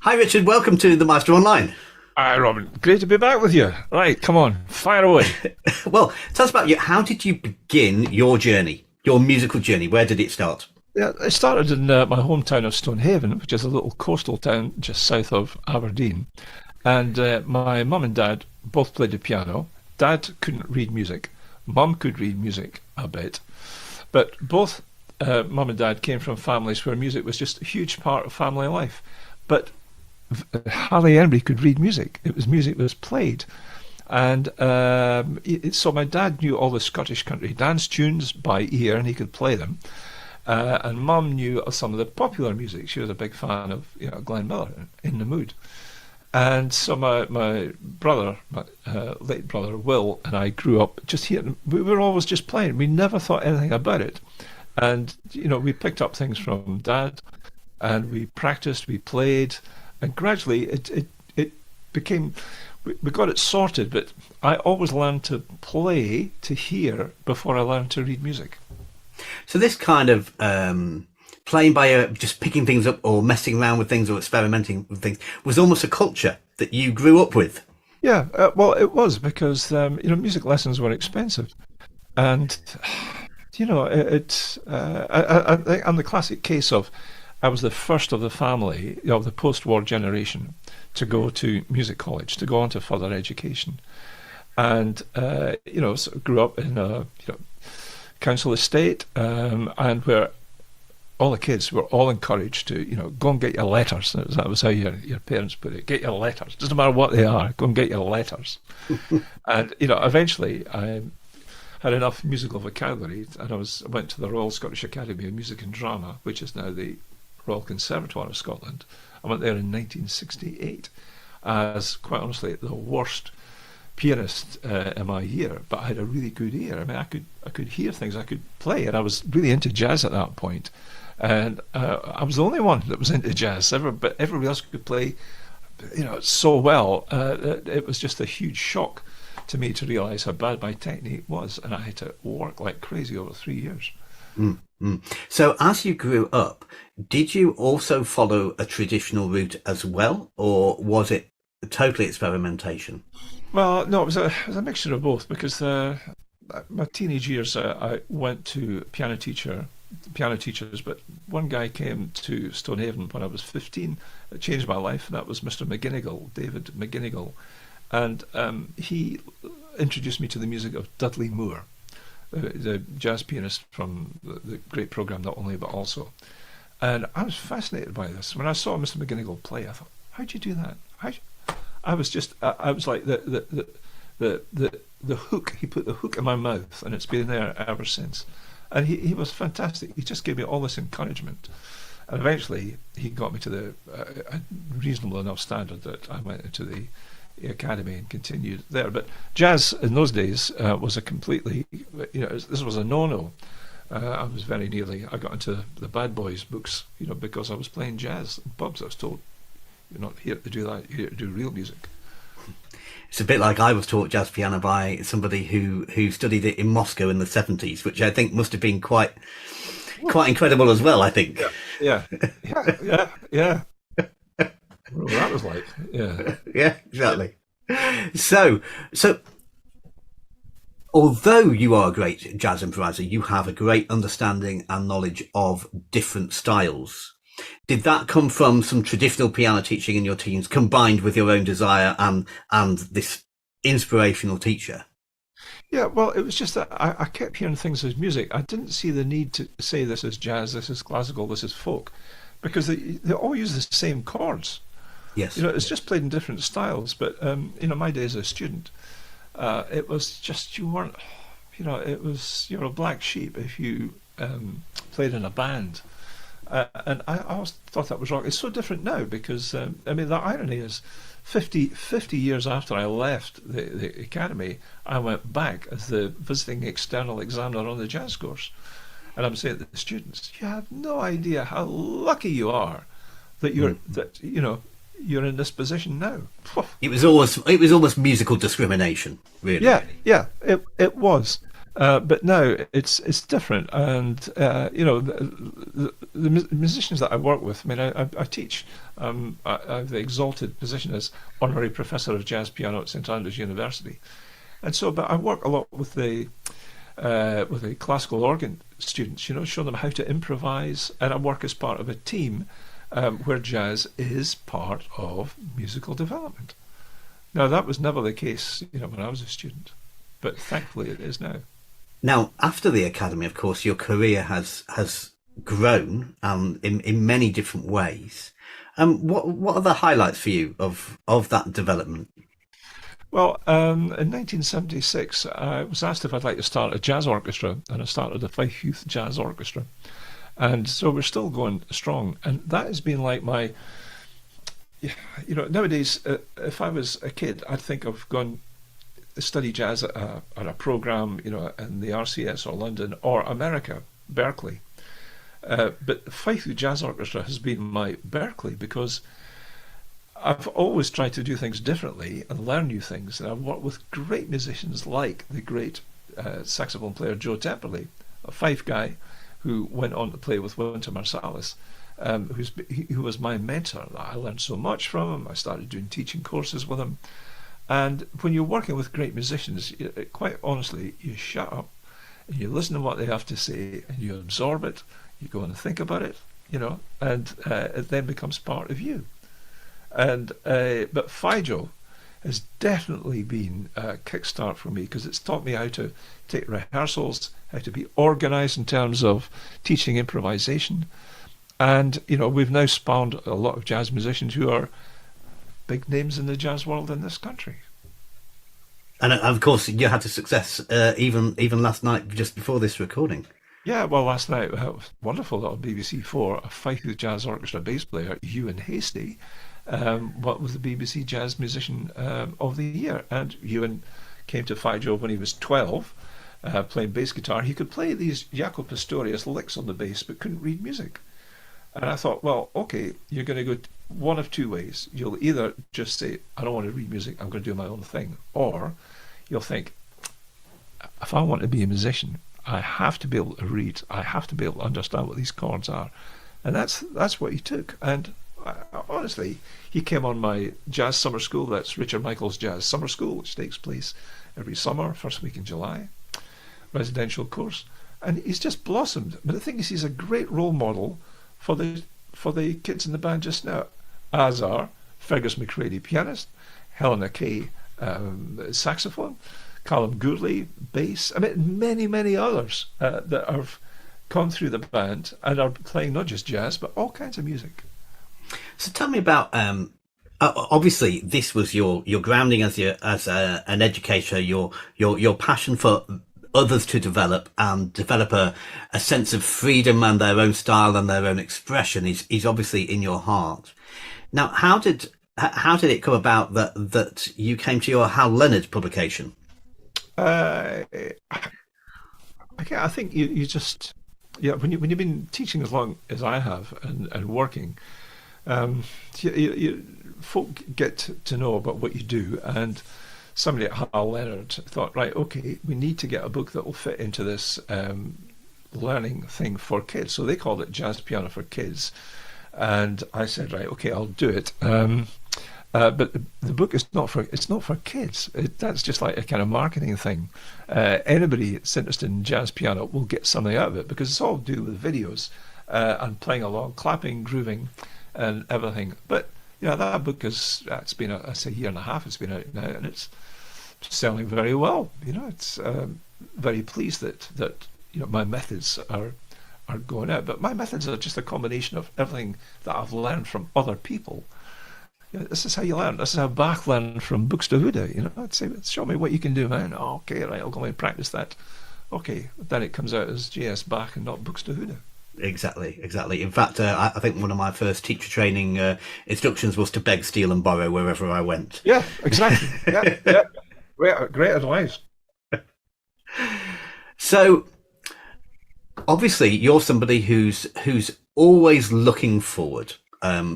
Hi, Richard. Welcome to the Master Online. Hi, Robin. Great to be back with you. Right, come on, fire away. Well, tell us about you. How did you begin your journey, your musical journey? Where did it start? Yeah, it started in my hometown of Stonehaven, which is a little coastal town just south of Aberdeen. And my mum and dad both played the piano. Dad couldn't read music. Mum could read music a bit. But both mum and dad came from families where music was just a huge part of family life. But hardly anybody could read music. It was music that was played. And so my dad knew all the Scottish country dance tunes by ear, and he could play them. And Mum knew some of the popular music. She was a big fan of Glenn Miller, In the Mood. And so my brother, my late brother Will, and I grew up just here. We were always just playing. We never thought anything about it. And we picked up things from Dad, and we practiced, we played, and gradually it became. We got it sorted, but I always learned to play to hear before I learned to read music. So this kind of playing by ear, just picking things up or messing around with things or experimenting with things was almost a culture that you grew up with. Yeah, well, it was because music lessons were expensive, and I'm the classic case of I was the first of the family of the post-war generation to go to music college, to go on to further education, and sort of grew up in a council estate, and where all the kids were all encouraged to go and get your letters. That was how your parents put it. Get your letters. Doesn't matter what they are. Go and get your letters. And eventually I had enough musical vocabulary, and I went to the Royal Scottish Academy of Music and Drama, which is now the Royal Conservatoire of Scotland. I went there in 1968 as, quite honestly, the worst pianist in my year, but I had a really good ear. I mean, I could hear things, I could play, and I was really into jazz at that point. And I was the only one that was into jazz ever, but everybody else could play, so well. It was just a huge shock to me to realise how bad my technique was, and I had to work like crazy over 3 years. Mm. So as you grew up, did you also follow a traditional route as well, or was it totally experimentation? Well, no, it was a mixture of both, because my teenage years I went to piano teachers, but one guy came to Stonehaven when I was 15. It changed my life, and that was Mr. McGinnigal, David McGinnigal. And he introduced me to the music of Dudley Moore, the jazz pianist from the great program Not Only But Also. And I was fascinated by this. When I saw Mr. McGinnigal play, I thought, how'd you do that? I was like the hook. He put the hook in my mouth, and it's been there ever since. And he was fantastic. He just gave me all this encouragement, and eventually he got me to a reasonable enough standard that I went into the academy and continued there. But jazz in those days was a completely, this was a no-no. I got into the Bad Boys books, because I was playing jazz in pubs. I was told, you're not here to do that, you're here to do real music. It's a bit like I was taught jazz piano by somebody who studied it in Moscow in the 70s, which I think must have been quite incredible as well, I think. Yeah. Yeah. What that was like. Yeah. Yeah, exactly. So although you are a great jazz improviser, you have a great understanding and knowledge of different styles. Did that come from some traditional piano teaching in your teens combined with your own desire and this inspirational teacher? Yeah, well, it was just that I kept hearing things as music. I didn't see the need to say this is jazz, this is classical, this is folk, because they all use the same chords. Yes. It's just played in different styles. But my days as a student, it was just you weren't, you're a black sheep if you played in a band. And I always thought that was wrong. It's so different now because, the irony is 50 years after I left the academy, I went back as the visiting external examiner on the jazz course. And I'm saying to the students, you have no idea how lucky you are that you're in this position now. It was almost musical discrimination, really. Yeah, it was. But now it's different, and the musicians that I work with. I mean, I teach. I have the exalted position as honorary professor of jazz piano at St Andrews University, and so. But I work a lot with the classical organ students. Show them how to improvise, and I work as part of a team where jazz is part of musical development. Now, that was never the case, when I was a student, but thankfully it is now. Now, after the academy, of course, your career has grown in many different ways. What are the highlights for you of that development? Well, in 1976, I was asked if I'd like to start a jazz orchestra, and I started the Fife Youth Jazz Orchestra. And so we're still going strong. And that has been like nowadays, if I was a kid, I'd think of going to study jazz at a program, in the RCS or London or America, Berkeley. But Fife Youth Jazz Orchestra has been my Berkeley because I've always tried to do things differently and learn new things. And I've worked with great musicians like the great saxophone player Joe Temperley, a Fife guy who went on to play with Wynton Marsalis, who was my mentor. I learned so much from him. I started doing teaching courses with him. And when you're working with great musicians, quite honestly, you shut up and you listen to what they have to say and you absorb it. You go and think about it, and it then becomes part of you. And but FIJO has definitely been a kickstart for me because it's taught me how to take rehearsals, how to be organised in terms of teaching improvisation. And, we've now spawned a lot of jazz musicians who are big names in the jazz world in this country. And of course, you had the success even last night, just before this recording. Yeah, well, last night, was wonderful on BBC4, a Fife Youth Jazz Orchestra bass player, Ewan Hasty, what was the BBC Jazz Musician of the Year. And Ewan came to FIJO when he was 12, playing bass guitar. He could play these Jaco Pastorius licks on the bass, but couldn't read music. And I thought, well, okay, you're going to go one of two ways. You'll either just say, I don't want to read music, I'm going to do my own thing. Or you'll think, if I want to be a musician, I have to be able to read. I have to be able to understand what these chords are. And that's what he took. And honestly, he came on my jazz summer school. That's Richard Michael's Jazz Summer School, which takes place every summer, first week in July, residential course. And he's just blossomed. But the thing is, he's a great role model for the kids in the band just now, as are Fergus McCready, pianist, Helena Kay, saxophone, Callum Gourley, bass. I mean, many, many others that have gone through the band and are playing not just jazz, but all kinds of music. So tell me about, obviously this was your grounding as an educator, your passion for others to develop and develop a sense of freedom and their own style and their own expression is obviously in your heart. Now, how did it come about that you came to your Hal Leonard publication? I think you just, when you've been teaching as long as I have and working, folk get to know about what you do. And somebody at Hal Leonard thought, right, okay, we need to get a book that will fit into this learning thing for kids. So they called it Jazz Piano for Kids. And I said, right, okay, I'll do it. But the book is not for kids. That's just like a kind of marketing thing. Anybody that's interested in jazz piano will get something out of it because it's all to do with videos and playing along, clapping, grooving, and everything. But that book it's been a year and a half. It's been out now, and it's selling very well. It's very pleased that my methods are going out. But my methods are just a combination of everything that I've learned from other people. This is how you learn. This is how Bach learned from Buxtehude. I'd say, show me what you can do, man. Oh, okay, right, I'll go and practice that. Okay, then it comes out as J.S. Bach and not Buxtehude. Exactly. In fact, I think one of my first teacher training instructions was to beg, steal and borrow wherever I went. Yeah, exactly. Yeah. Great advice. So, obviously, you're somebody who's always looking forward.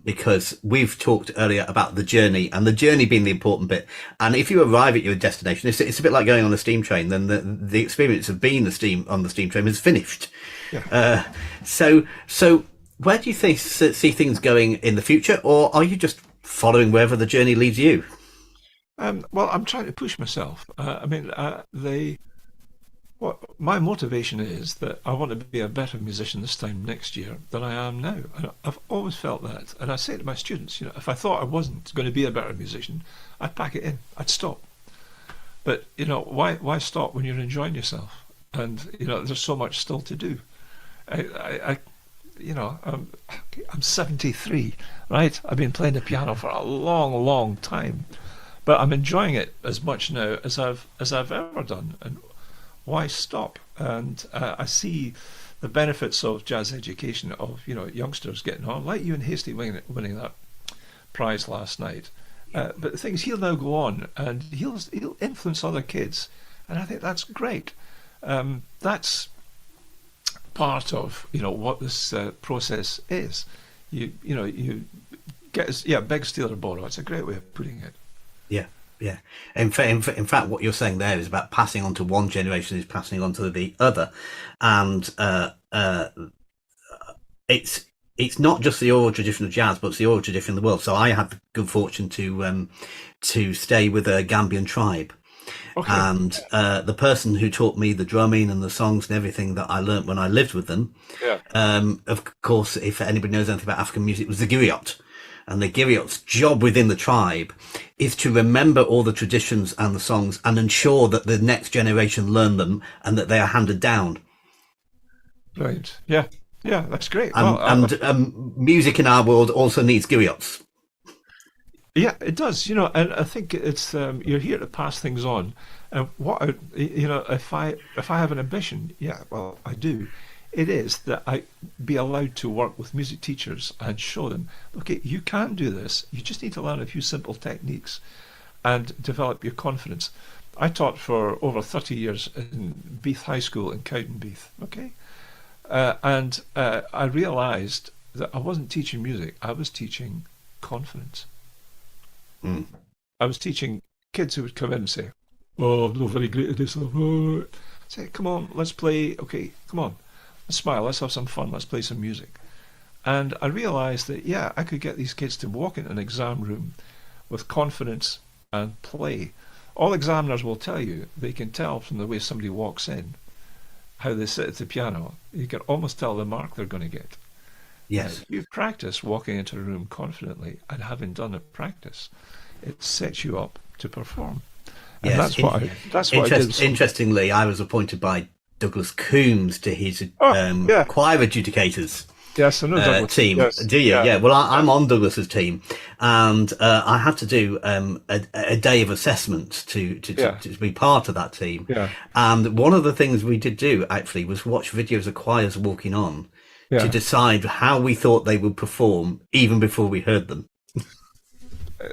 because we've talked earlier about the journey, and the journey being the important bit. And if you arrive at your destination, it's a bit like going on a steam train. Then the experience of being on the steam train is finished. Yeah. So where do you see things going in the future, or are you just following wherever the journey leads you? Well, I'm trying to push myself. My motivation is that I want to be a better musician this time next year than I am now. And I've always felt that. And I say to my students, if I thought I wasn't going to be a better musician, I'd pack it in. I'd stop. But, why stop when you're enjoying yourself? And, there's so much still to do. I'm 73, right? I've been playing the piano for a long, long time. But I'm enjoying it as much now as I've ever done. And why stop? And I see the benefits of jazz education, of youngsters getting on, like you and Hasty winning that prize last night. But the thing is, he'll now go on and he'll influence other kids, and I think that's great. That's part of what this process is. You get beg, steal, or borrow. It's a great way of putting it. Yeah. Yeah. In fact, what you're saying there is about passing on to one generation is passing on to the other, and it's not just the oral tradition of jazz, but it's the oral tradition of the world. So I had the good fortune to stay with a Gambian tribe, Okay. and the person who taught me the drumming and the songs and everything that I learnt when I lived with them, of course, if anybody knows anything about African music, was the griot. And the griot's job within the tribe is to remember all the traditions and the songs and ensure that the next generation learn them and that they are handed down. Right. Yeah. Yeah, that's great. And music in our world also needs griots. Yeah, it does. And I think it's you're here to pass things on. And if I have an ambition, well, I do. It is that I be allowed to work with music teachers and show them, okay, you can do this. You just need to learn a few simple techniques and develop your confidence. I taught for over 30 years in Beath High School in Cowdenbeath, okay? And I realised that I wasn't teaching music, I was teaching confidence. Mm. I was teaching kids who would come in and say, oh, I'm not very great at this. Oh. Say, come on, let's play. Okay, come on. Let's smile, let's have some fun, let's play some music. And I realised that, I could get these kids to walk into an exam room with confidence and play. All examiners will tell you, they can tell from the way somebody walks in, how they sit at the piano. You can almost tell the mark they're going to get. Yes. You practice walking into a room confidently, and having done it practice, it sets you up to perform. And yes. That's what I did. Interestingly, I was appointed by Douglas Coombs to his choir adjudicators Yes, I know Douglas. Team. Yes. Do you? Yeah. Well, I'm on Douglas's team, and I had to do a day of assessment to be part of that team. Yeah. And one of the things we did do actually was watch videos of choirs walking on to decide how we thought they would perform even before we heard them.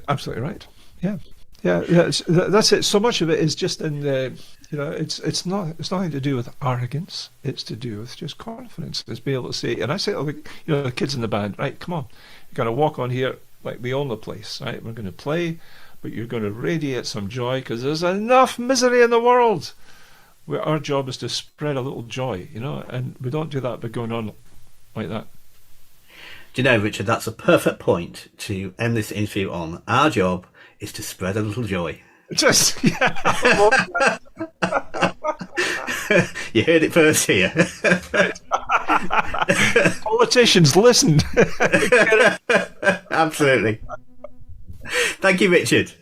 Absolutely right. Yeah. Yeah, that's it. So much of it is just in the, it's nothing to do with arrogance. It's to do with just confidence. It's being able to say, and I say to the kids in the band, right, come on, you're going to walk on here like we own the place, right? We're going to play, but you're going to radiate some joy because there's enough misery in the world. Our job is to spread a little joy, and we don't do that by going on like that. Do you know, Richard, that's a perfect point to end this interview on. Our job is to spread a little joy. Just, You heard it first here. Politicians, listen. Absolutely. Thank you, Richard.